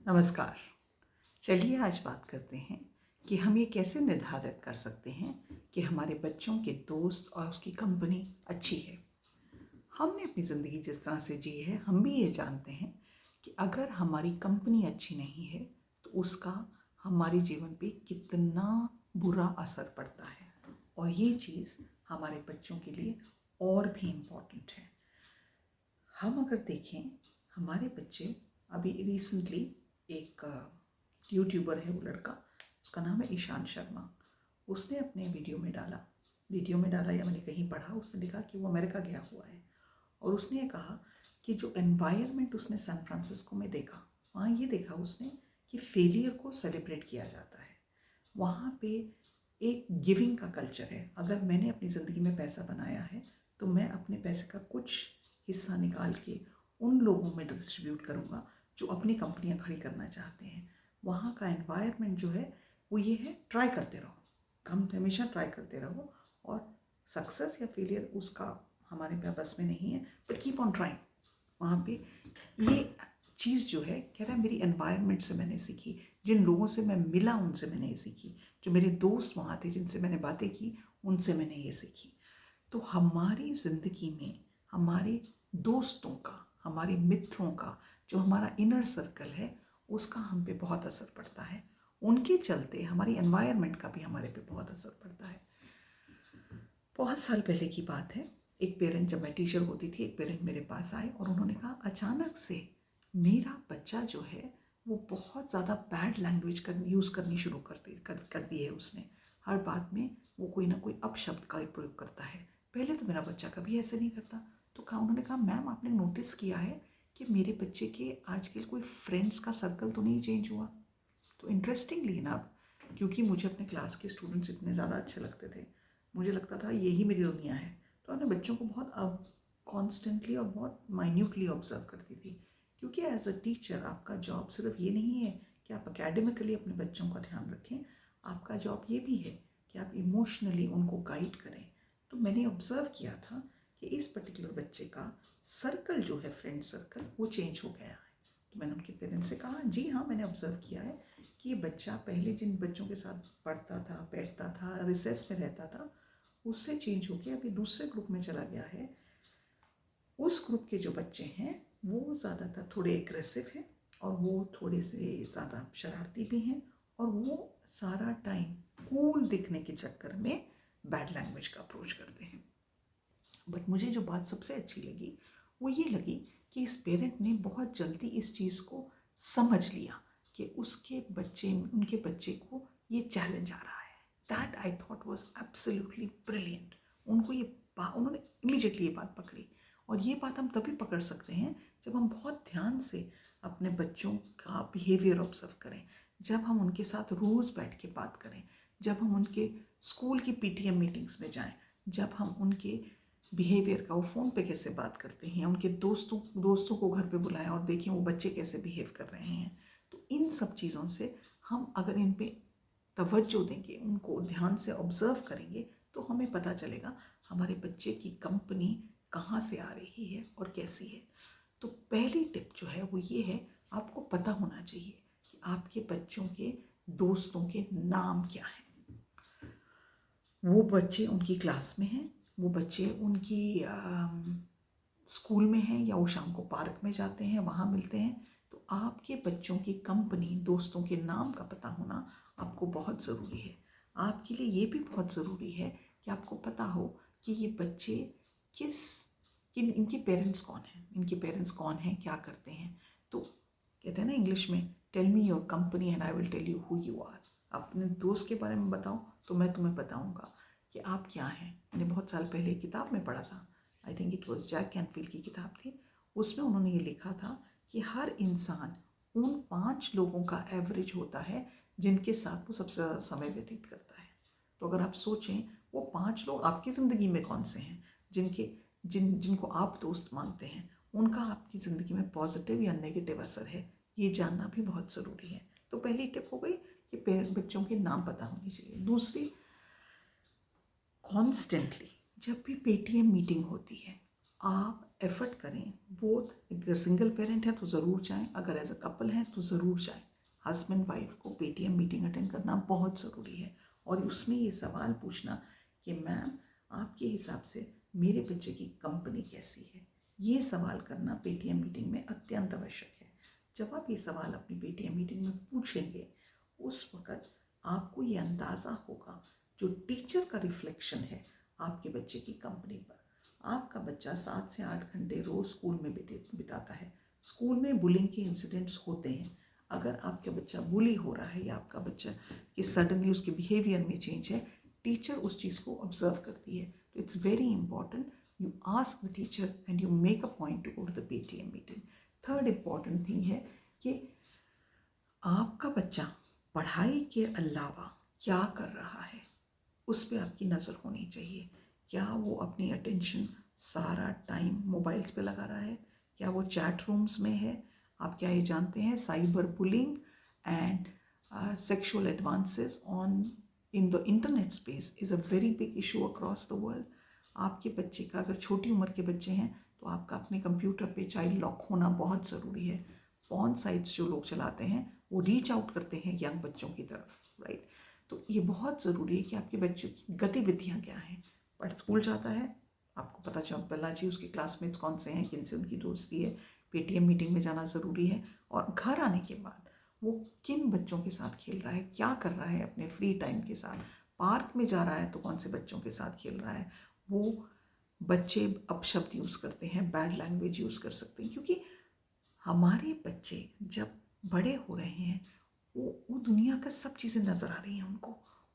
नमस्कार। चलिए आज बात करते हैं कि हम ये कैसे निर्धारित कर सकते हैं कि हमारे बच्चों के दोस्त और उसकी कंपनी अच्छी है। हमने अपनी ज़िंदगी जिस तरह से जी है, हम भी ये जानते हैं कि अगर हमारी कंपनी अच्छी नहीं है तो उसका हमारे जीवन पे कितना बुरा असर पड़ता है, और ये चीज़ हमारे बच्चों के लिए और भी इम्पॉर्टेंट है। हम अगर देखें, हमारे बच्चे अभी रिसेंटली एक यूट्यूबर है, वो लड़का, उसका नाम है ईशान शर्मा। उसने अपने वीडियो में डाला या मैंने कहीं पढ़ा, उसने लिखा कि वो अमेरिका गया हुआ है और उसने ये कहा कि जो एनवायरनमेंट उसने सैन फ्रांसिस्को में देखा, वहाँ ये देखा उसने कि फेलियर को सेलिब्रेट किया जाता है। वहाँ पे एक गिविंग का कल्चर है। अगर मैंने अपनी ज़िंदगी में पैसा बनाया है तो मैं अपने पैसे का कुछ हिस्सा निकाल के उन लोगों में डिस्ट्रीब्यूट करूँगा जो अपनी कंपनियाँ खड़ी करना चाहते हैं। वहाँ का एनवायरनमेंट जो है वो ये है, ट्राई करते रहो, हम हमेशा ट्राई करते रहो, और सक्सेस या फेलियर उसका हमारे पे बस में नहीं है, बट कीप ऑन ट्राइंग। वहाँ पे ये चीज़ जो है, कह रहा है मेरी एनवायरनमेंट से मैंने सीखी, जिन लोगों से मैं मिला उनसे मैंने ये सीखी, जो मेरे दोस्त वहाँ थे जिनसे मैंने बातें की उनसे मैंने ये सीखी। तो हमारी ज़िंदगी में हमारे दोस्तों का, हमारे मित्रों का, जो हमारा इनर सर्कल है, उसका हम पे बहुत असर पड़ता है। उनके चलते हमारी एनवायरनमेंट का भी हमारे पे बहुत असर पड़ता है। बहुत साल पहले की बात है, एक पेरेंट, जब मैं टीचर होती थी, एक पेरेंट मेरे पास आए और उन्होंने कहा अचानक से मेरा बच्चा जो है वो बहुत ज़्यादा बैड लैंग्वेज यूज़ करनी शुरू कर दी है उसने। हर बात में वो कोई ना कोई अपशब्द का प्रयोग करता है। पहले तो मेरा बच्चा कभी ऐसे नहीं करता। तो उन्होंने कहा मैम, आपने नोटिस किया है कि मेरे बच्चे के आजकल कोई फ्रेंड्स का सर्कल तो नहीं चेंज हुआ? तो इंटरेस्टिंगली ना, क्योंकि मुझे अपने क्लास के स्टूडेंट्स इतने ज़्यादा अच्छे लगते थे, मुझे लगता था यही मेरी दुनिया है, तो अपने बच्चों को बहुत अब कॉन्स्टेंटली और बहुत माइन्यूटली ऑब्जर्व करती थी। क्योंकि एज अ टीचर आपका जॉब सिर्फ ये नहीं है कि आप अकेडमिकली अपने बच्चों का ध्यान रखें, आपका जॉब ये भी है कि आप इमोशनली उनको गाइड करें। तो मैंने ऑब्ज़र्व किया था कि इस पर्टिकुलर बच्चे का सर्कल जो है, फ्रेंड सर्कल, वो चेंज हो गया है। तो मैंने उनके पेरेंट्स से कहा जी हाँ, मैंने ऑब्ज़र्व किया है कि ये बच्चा पहले जिन बच्चों के साथ पढ़ता था, बैठता था, रिसेस में रहता था, उससे चेंज होकर अभी दूसरे ग्रुप में चला गया है। उस ग्रुप के जो बच्चे हैं वो ज़्यादातर थोड़े एग्रेसिव हैं और वो थोड़े से ज़्यादा शरारती भी हैं, और वो सारा टाइम कूल दिखने के चक्कर में बैड लैंग्वेज का अप्रोच करते हैं। बट मुझे जो बात सबसे अच्छी लगी वो ये लगी कि इस पेरेंट ने बहुत जल्दी इस चीज़ को समझ लिया कि उनके बच्चे को ये चैलेंज आ रहा है। That I thought was absolutely brilliant. उन्होंने इमीडिएटली ये बात पकड़ी, और ये बात हम तभी पकड़ सकते हैं जब हम बहुत ध्यान से अपने बच्चों का बिहेवियर ऑब्जर्व करें, जब हम उनके साथ रोज़ बैठ के बात करें, जब हम उनके स्कूल की पीटीएम मीटिंग्स में जाएं, जब हम उनके बिहेवियर का, वो फ़ोन पे कैसे बात करते हैं, उनके दोस्तों को घर पे बुलाएं और देखें वो बच्चे कैसे बिहेव कर रहे हैं। तो इन सब चीज़ों से हम अगर इन पे तवज्जो देंगे, उनको ध्यान से ऑब्ज़र्व करेंगे, तो हमें पता चलेगा हमारे बच्चे की कंपनी कहाँ से आ रही है और कैसी है। तो पहली टिप जो है वो ये है, आपको पता होना चाहिए कि आपके बच्चों के दोस्तों के नाम क्या हैं। वो बच्चे उनकी क्लास में हैं, वो बच्चे उनकी स्कूल में हैं, या वो शाम को पार्क में जाते हैं, वहाँ मिलते हैं। तो आपके बच्चों की कंपनी, दोस्तों के नाम का पता होना आपको बहुत ज़रूरी है। आपके लिए ये भी बहुत ज़रूरी है कि आपको पता हो कि ये बच्चे इनके पेरेंट्स कौन हैं, क्या करते हैं। तो कहते हैं ना इंग्लिश में, tell me your company and I will tell you who you are. अपने दोस्त के बारे में बताओ तो मैं तुम्हें बताऊंगा कि आप क्या हैं। मैंने बहुत साल पहले एक किताब में पढ़ा था, I think it was Jack Canfield की किताब थी। उसमें उन्होंने ये लिखा था कि हर इंसान उन 5 लोगों का एवरेज होता है जिनके साथ वो सबसे ज़्यादा समय व्यतीत करता है। तो अगर आप सोचें, वो 5 लोग आपकी ज़िंदगी में कौन से हैं जिनको आप दोस्त मानते हैं, उनका आपकी ज़िंदगी में पॉजिटिव या नेगेटिव असर है, ये जानना भी बहुत ज़रूरी है। तो पहली टिप हो गई कि बच्चों के नाम पता होनी चाहिए। दूसरी, कॉन्स्टेंटली जब भी पेटीएम मीटिंग होती है, आप एफर्ट करें, बोथ अगर सिंगल पेरेंट है तो ज़रूर जाएं, अगर एज अ कपल हैं तो ज़रूर जाएं। हस्बैंड वाइफ को पेटीएम मीटिंग अटेंड करना बहुत ज़रूरी है और उसमें ये सवाल पूछना कि मैम आपके हिसाब से मेरे बच्चे की कंपनी कैसी है, ये सवाल करना पेटीएम मीटिंग में अत्यंत आवश्यक है। जब आप ये सवाल अपनी पेटीएम मीटिंग में पूछेंगे उस वक़्त आपको ये अंदाज़ा होगा जो टीचर का रिफ्लेक्शन है आपके बच्चे की कंपनी पर। आपका बच्चा 7 से 8 घंटे रोज़ स्कूल में बिताता है। स्कूल में बुलिंग के इंसिडेंट्स होते हैं। अगर आपका बच्चा बुली हो रहा है या आपका बच्चा कि सडनली उसके बिहेवियर में चेंज है, टीचर उस चीज़ को ऑब्जर्व करती है। तो it's very important you ask the teacher and you make a point to go to the PTM meeting. Third important thing है कि आपका बच्चा पढ़ाई के अलावा क्या कर रहा है, उस पर आपकी नज़र होनी चाहिए। क्या वो अपनी अटेंशन सारा टाइम मोबाइल्स पे लगा रहा है? क्या वो चैट रूम्स में है? आप क्या ये जानते हैं cyber bullying and sexual advances on in the internet space is a very big issue across the world. आपके बच्चे का अगर छोटी उम्र के बच्चे हैं तो आपका अपने कंप्यूटर पे चाइल्ड लॉक होना बहुत ज़रूरी है। पॉर्न साइट्स जो लोग चलाते हैं वो रीच आउट करते हैं यंग बच्चों की तरफ, राइट। तो ये बहुत ज़रूरी है कि आपके बच्चों की गतिविधियाँ क्या हैं। पढ़ स्कूल जाता है, आपको पता चलना चाहिए उसके क्लासमेट्स कौन से हैं, किन से उनकी दोस्ती है। पेटीएम मीटिंग में जाना ज़रूरी है और घर आने के बाद वो किन बच्चों के साथ खेल रहा है, क्या कर रहा है अपने फ्री टाइम के साथ। पार्क में जा रहा है तो कौन से बच्चों के साथ खेल रहा है। वो बच्चे अपशब्द यूज़ करते हैं, बैड लैंग्वेज यूज़ कर सकते हैं, क्योंकि हमारे बच्चे जब बड़े हो रहे हैं वो दुनिया का सब चीज़ें नज़र आ रही हैं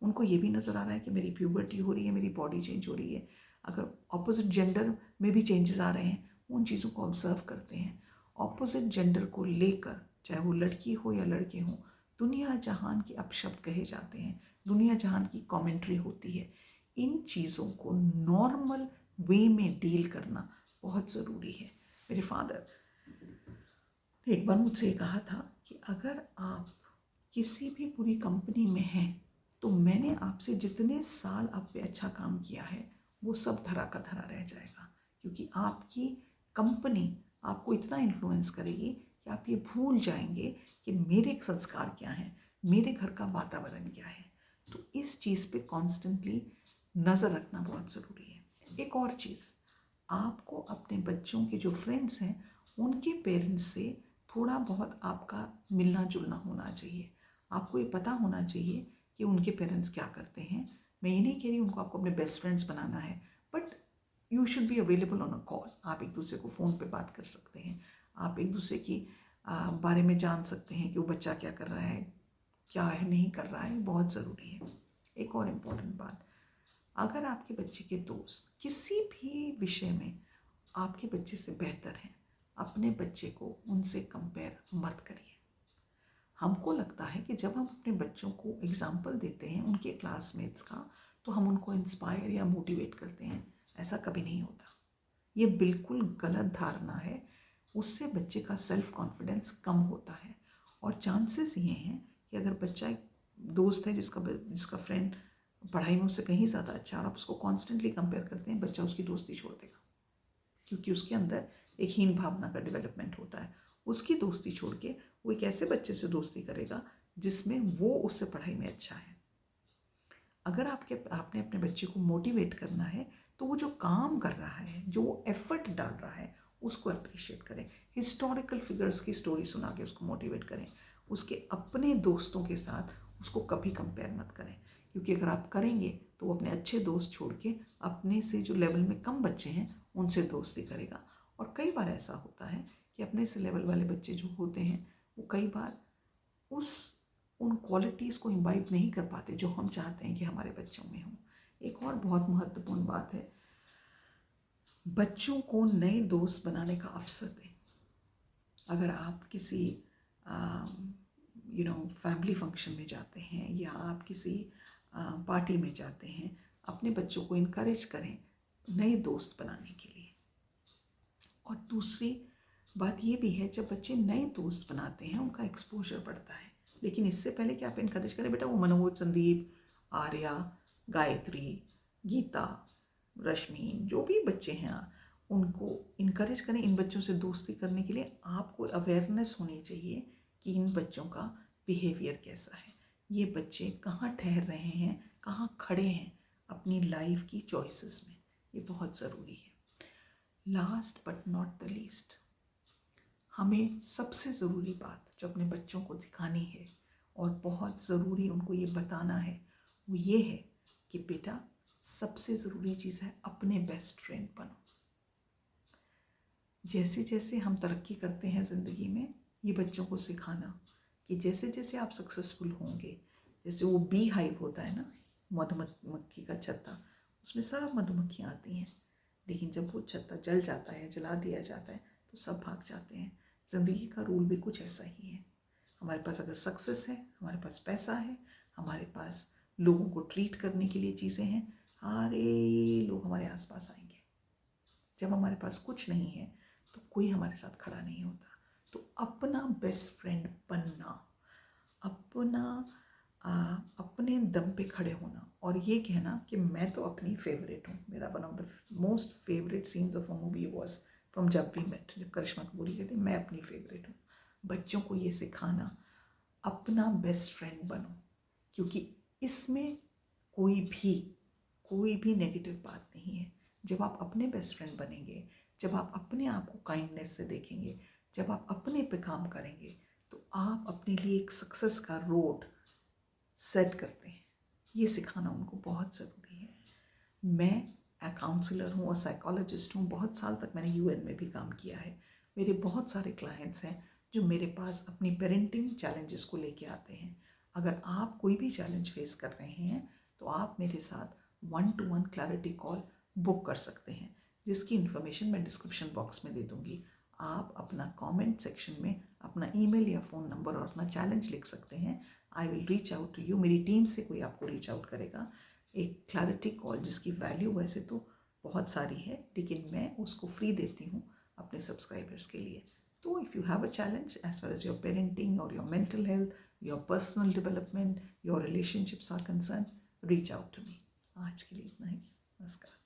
उनको ये भी नज़र आ रहा है कि मेरी प्यूबर्टी हो रही है, मेरी बॉडी चेंज हो रही है। अगर ऑपोजिट जेंडर में भी चेंजेस आ रहे हैं, उन चीज़ों को ऑब्जर्व करते हैं। ऑपोजिट जेंडर को लेकर चाहे वो लड़की हो या लड़के हों, दुनिया जहान के अपशब्द कहे जाते हैं, दुनिया जहान की कमेंट्री होती है। इन चीज़ों को नॉर्मल वे में डील करना बहुत ज़रूरी है। मेरे फादर एक बार मुझसे ये कहा था कि अगर आप किसी भी पूरी कंपनी में हैं तो मैंने आपसे जितने साल आप पे अच्छा काम किया है वो सब धरा का धरा रह जाएगा, क्योंकि आपकी कंपनी आपको इतना इन्फ्लुएंस करेगी कि आप ये भूल जाएंगे कि मेरे संस्कार क्या हैं, मेरे घर का वातावरण क्या है। तो इस चीज़ पे कॉन्स्टेंटली नज़र रखना बहुत ज़रूरी है। एक और चीज़, आपको अपने बच्चों के जो फ्रेंड्स हैं उनके पेरेंट्स से थोड़ा बहुत आपका मिलना जुलना होना चाहिए। आपको ये पता होना चाहिए कि उनके पेरेंट्स क्या करते हैं। मैं ये नहीं कह रही उनको आपको अपने बेस्ट फ्रेंड्स बनाना है, but you should be available on a call. आप एक दूसरे को फ़ोन पे बात कर सकते हैं, आप एक दूसरे की बारे में जान सकते हैं कि वो बच्चा क्या कर रहा है, क्या है नहीं कर रहा है, बहुत ज़रूरी है। एक और इम्पॉर्टेंट बात, अगर आपके बच्चे के दोस्त किसी भी विषय में आपके बच्चे से बेहतर हैं, अपने बच्चे को उनसे कंपेयर मत करिए। हमको लगता है कि जब हम अपने बच्चों को एग्जाम्पल देते हैं उनके क्लासमेट्स का तो हम उनको इंस्पायर या मोटिवेट करते हैं। ऐसा कभी नहीं होता, ये बिल्कुल गलत धारणा है। उससे बच्चे का सेल्फ कॉन्फिडेंस कम होता है और चांसेस ये हैं कि अगर बच्चा एक दोस्त है जिसका फ्रेंड पढ़ाई में उससे कहीं ज़्यादा अच्छा है और आप उसको कॉन्स्टेंटली कंपेयर करते हैं, बच्चा उसकी दोस्ती छोड़ देगा, क्योंकि उसके अंदर एक हीन भावना का डेवलपमेंट होता है। उसकी दोस्ती छोड़ के वो एक ऐसे बच्चे से दोस्ती करेगा जिसमें वो उससे पढ़ाई में अच्छा है। अगर आपने अपने बच्चे को मोटिवेट करना है तो वो जो काम कर रहा है, जो वो एफर्ट डाल रहा है, उसको अप्रिशिएट करें। हिस्टोरिकल फिगर्स की स्टोरी सुना के उसको मोटिवेट करें। उसके अपने दोस्तों के साथ उसको कभी कंपेयर मत करें, क्योंकि अगर आप करेंगे तो वो अपने अच्छे दोस्त छोड़ के अपने से जो लेवल में कम बच्चे हैं उनसे दोस्ती करेगा। और कई बार ऐसा होता है कि अपने से लेवल वाले बच्चे जो होते हैं वो कई बार उन क्वालिटीज़ को इम्बाइब नहीं कर पाते जो हम चाहते हैं कि हमारे बच्चों में हो। एक और बहुत महत्वपूर्ण बात है, बच्चों को नए दोस्त बनाने का अवसर दें। अगर आप किसी फैमिली फंक्शन में जाते हैं या आप किसी पार्टी में जाते हैं, अपने बच्चों को इनकरेज करें नए दोस्त बनाने के लिए। और दूसरी बात ये भी है, जब बच्चे नए दोस्त बनाते हैं उनका एक्सपोजर बढ़ता है, लेकिन इससे पहले कि आप इनकरेज करें, बेटा वो मनोज, संदीप, आर्या, गायत्री, गीता, रश्मि, जो भी बच्चे हैं उनको इनकरेज करें इन बच्चों से दोस्ती करने के लिए। आपको अवेयरनेस होनी चाहिए कि इन बच्चों का बिहेवियर कैसा है, ये बच्चे कहाँ ठहर रहे हैं, कहाँ खड़े हैं अपनी लाइफ की चॉइसेस में। ये बहुत ज़रूरी है। Last but not the least, हमें सबसे ज़रूरी बात जो अपने बच्चों को दिखानी है और बहुत ज़रूरी उनको ये बताना है, वो ये है कि बेटा सबसे ज़रूरी चीज़ है अपने बेस्ट फ्रेंड बनो। जैसे जैसे हम तरक्की करते हैं ज़िंदगी में, ये बच्चों को सिखाना कि जैसे जैसे आप सक्सेसफुल होंगे, जैसे वो बी हाइव होता है ना, मधुमक्खी का छत्ता, उसमें सब मधुमक्खियाँ आती हैं, लेकिन जब वो छत्ता जल जाता है, जला दिया जाता है, तो सब भाग जाते हैं। ज़िंदगी का रूल भी कुछ ऐसा ही है। हमारे पास अगर सक्सेस है, हमारे पास पैसा है, हमारे पास लोगों को ट्रीट करने के लिए चीज़ें हैं, सारे लोग हमारे आसपास आएंगे। जब हमारे पास कुछ नहीं है तो कोई हमारे साथ खड़ा नहीं होता। तो अपना बेस्ट फ्रेंड बनना, अपने दम पे खड़े होना और ये कहना कि मैं तो अपनी फेवरेट हूँ। मेरा one of the most favourite scenes of a movie was from जब वी मेट, जब करिश्मा कपूर कहते मैं अपनी फेवरेट हूँ। बच्चों को ये सिखाना, अपना बेस्ट फ्रेंड बनो, क्योंकि इसमें कोई भी नेगेटिव बात नहीं है। जब आप अपने बेस्ट फ्रेंड बनेंगे, जब आप अपने आप को काइंडनेस से देखेंगे, जब आप अपने पे काम करेंगे, तो आप अपने लिए एक सक्सेस का रोड सेट करते हैं। ये सिखाना उनको बहुत ज़रूरी है। मैं काउंसलर हूँ और साइकोलॉजिस्ट हूँ। बहुत साल तक मैंने यूएन में भी काम किया है। मेरे बहुत सारे क्लाइंट्स हैं जो मेरे पास अपनी पेरेंटिंग चैलेंजेस को लेके आते हैं। अगर आप कोई भी चैलेंज फेस कर रहे हैं तो आप मेरे साथ 1-to-1 क्लैरिटी कॉल बुक कर सकते हैं, जिसकी इन्फॉर्मेशन मैं डिस्क्रिप्शन बॉक्स में दे दूँगी। आप अपना कमेंट सेक्शन में अपना ईमेल या फ़ोन नंबर और अपना चैलेंज लिख सकते हैं। I will reach out to you. मेरी टीम से कोई आपको रीच आउट करेगा। एक क्लैरिटी कॉल जिसकी वैल्यू वैसे तो बहुत सारी है, लेकिन मैं उसको फ्री देती हूँ अपने सब्सक्राइबर्स के लिए। तो if you have a challenge as far as your parenting और your mental health, your personal development, your relationships are concern, reach out to me. आज के लिए इतना ही। नमस्कार।